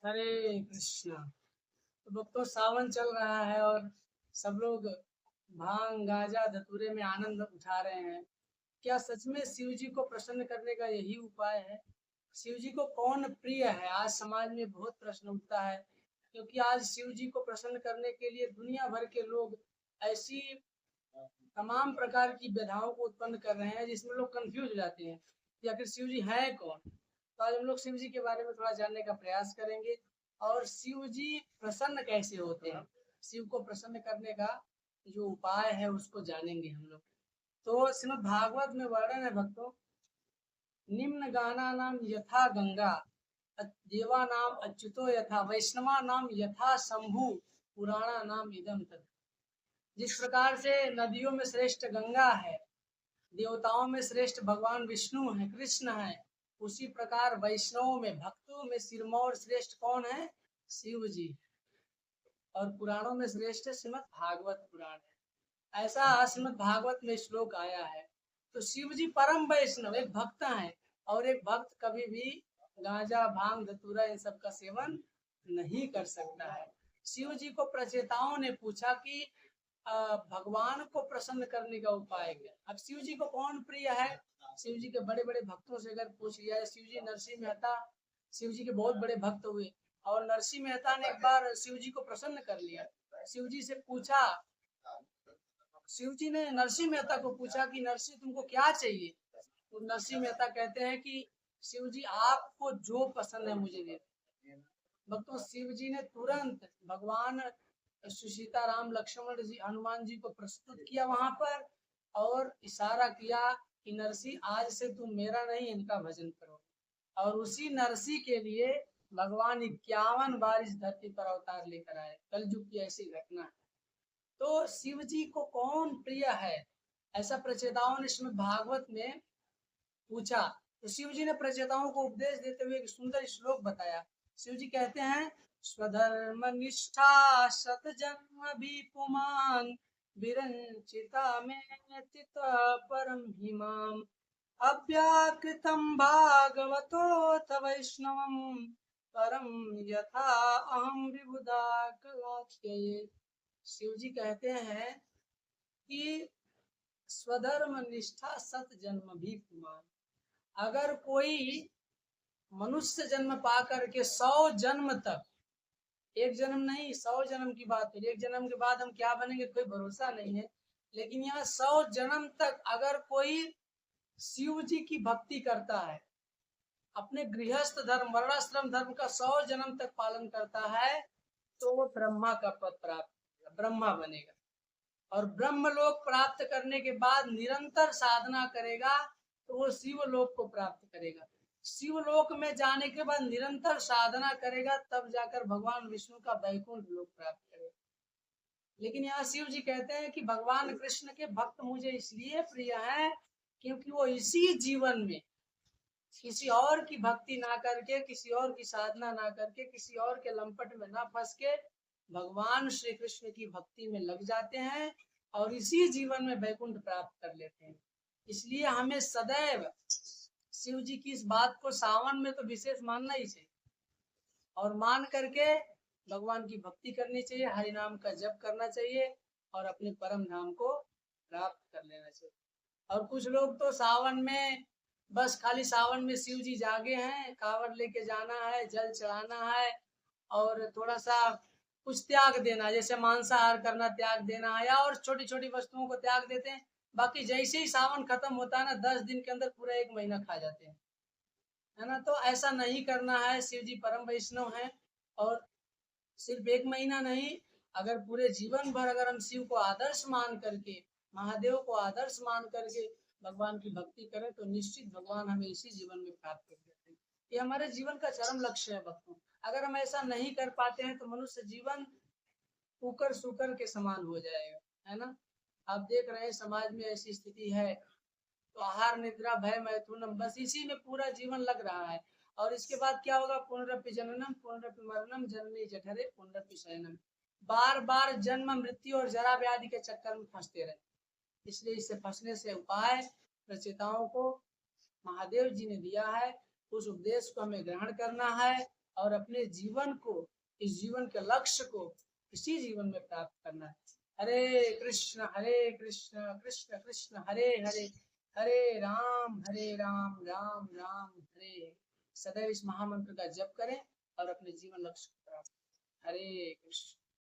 हरे कृष्णा। तो भक्तों, सावन चल रहा है और सब लोग भांग गांजा धतूरे में आनंद उठा रहे हैं। क्या सच में शिव जी को प्रसन्न करने का यही उपाय है? शिव जी को कौन प्रिय है? आज समाज में बहुत प्रश्न उठता है, क्योंकि आज शिव जी को प्रसन्न करने के लिए दुनिया भर के लोग ऐसी तमाम प्रकार की व्यधाओं को उत्पन्न कर रहे हैं जिसमें लोग कंफ्यूज हो जाते हैं कि आखिर शिव जी है कौन। तो आज हम लोग शिव जी के बारे में थोड़ा जानने का प्रयास करेंगे और शिव जी प्रसन्न कैसे होते हैं, शिव को प्रसन्न करने का जो उपाय है उसको जानेंगे हम लोग। तो श्रीमद् भागवत में वर्णन है भक्तों, निम्न गाना नाम यथा गंगा, देवा नाम अच्युतो यथा, वैष्णवा नाम यथा शंभु, पुराणा नाम इदम तत्। जिस प्रकार से नदियों में श्रेष्ठ गंगा है, देवताओं में श्रेष्ठ भगवान विष्णु है, कृष्ण है, उसी प्रकार वैष्णवों में, भक्तों में सिरमौर श्रेष्ठ कौन है? शिव जी। और पुराणों में श्रेष्ठ श्रीमद् भागवत पुराण है। ऐसा श्रीमद् भागवत में श्लोक आया है। तो शिव जी परम वैष्णव एक भक्त है, और एक भक्त कभी भी गांजा भांग धतूरा इन सब का सेवन नहीं कर सकता है। शिव जी को प्रचेताओं ने पूछा कि भगवान को प्रसन्न करने का उपाय क्या? अब शिव जी को कौन प्रिय है? शिव जी के बड़े बड़े भक्तों से अगर पूछ लिया है, शिव जी नरसिंह मेहता शिव जी के बहुत बड़े भक्त हुए, और नरसिंह मेहता ने एक बार शिव जी को प्रसन्न कर लिया। शिव जी से पूछा, शिव जी ने नरसिंह मेहता को पूछा कि नरसिंह तुमको क्या चाहिए? तो नरसिंह मेहता कहते हैं कि शिव जी आपको जो पसंद है मुझे दे दो। भक्तों, शिव जी ने तुरंत भगवान सीता राम लक्ष्मण जी हनुमान जी को प्रस्तुत किया वहां पर, और इशारा किया कि नरसिंह आज से तुम मेरा नहीं इनका भजन करो। और उसी नरसिंह के लिए भगवान 51 बार इस धरती पर अवतार लेकर आए। कलयुग की ऐसी घटना है। तो शिव जी को कौन प्रिय है, ऐसा प्रचेताओं ने श्रीमद् भागवत में पूछा। तो शिव जी ने प्रचेताओं को उपदेश देते हुए एक सुंदर श्लोक बताया। शिव जी कहते हैं, स्वधर्म निष्ठा सत जन्म भी पुमान, विरंचिता में चित परम हिमाम, अव्याकृतम भागवतोथ वैष्णवम, परम यथा अहम विबुधा कलाख्ये। शिव जी कहते हैं कि स्वधर्म निष्ठा सत जन्म भी पुमान। अगर कोई मनुष्य जन्म पा करके 100 जन्म तक, एक जन्म नहीं 100 जन्म की बात है, एक जन्म के बाद हम क्या बनेंगे कोई भरोसा नहीं है, लेकिन यहाँ 100 जन्म तक अगर कोई शिव जी की भक्ति करता है, अपने गृहस्थ धर्म वर्णाश्रम धर्म का 100 जन्म तक पालन करता है, तो वो ब्रह्मा का पद प्राप्त, ब्रह्मा बनेगा। और ब्रह्म लोक प्राप्त करने के बाद निरंतर साधना करेगा तो वो शिव लोक को प्राप्त करेगा। शिव लोक में जाने के बाद निरंतर साधना करेगा, तब जाकर भगवान विष्णु का वैकुंठ लोक प्राप्त करेगा। लेकिन यहाँ शिव जी कहते हैं कि भगवान कृष्ण के भक्त मुझे इसलिए प्रिय हैं क्योंकि वो इसी जीवन में किसी और की भक्ति ना करके, किसी और की साधना ना करके, किसी और के लंपट में ना फंस के भगवान श्री कृष्ण की भक्ति में लग जाते हैं और इसी जीवन में वैकुंठ प्राप्त कर लेते हैं। इसलिए हमें सदैव शिव जी की इस बात को सावन में तो विशेष मानना ही चाहिए, और मान करके भगवान की भक्ति करनी चाहिए, हरि नाम का जप करना चाहिए और अपने परम धाम को प्राप्त कर लेना चाहिए। और कुछ लोग तो सावन में बस खाली सावन में शिव जी जागे हैं, कांवड़ लेके जाना है, जल चढ़ाना है और थोड़ा सा कुछ त्याग देना, जैसे मांसाहार करना त्याग देना है, या और छोटी छोटी वस्तुओं को त्याग देते हैं। बाकी जैसे ही सावन खत्म होता है ना, 10 दिन के अंदर पूरा 1 महीना खा जाते हैं, है ना। तो ऐसा नहीं करना है। शिव जी परम वैष्णव हैं, और सिर्फ 1 महीना नहीं, अगर पूरे जीवन भर अगर हम शिव को आदर्श मान करके, महादेव को आदर्श मान करके भगवान की भक्ति करें तो निश्चित भगवान हमें इसी जीवन में प्राप्त कर देते हैं। ये हमारे जीवन का चरम लक्ष्य है भक्तों। अगर हम ऐसा नहीं कर पाते हैं तो मनुष्य जीवन कुकर सुकर के समान हो जाएगा, है ना। आप देख रहे हैं समाज में ऐसी स्थिति है, तो आहार निद्रा भय मैथुनम, बस इसी में पूरा जीवन लग रहा है। और इसके बाद क्या होगा? पुनरपि जननम पुनरपि मरणम, जननी जठरे पुनरपि शयनम। बार बार जन्म मृत्यु और जरा व्याधि के चक्कर में फंसते रहे। इसलिए इससे फंसने से उपाय प्रचेताओं को महादेव जी ने दिया है, उस उपदेश को हमें ग्रहण करना है और अपने जीवन को, इस जीवन के लक्ष्य को इसी जीवन में प्राप्त करना है। हरे कृष्ण कृष्ण कृष्ण हरे हरे, हरे राम राम राम हरे हरे। सदैव इस महामंत्र का जप करें और अपने जीवन लक्ष्य को प्राप्त करें। हरे कृष्ण।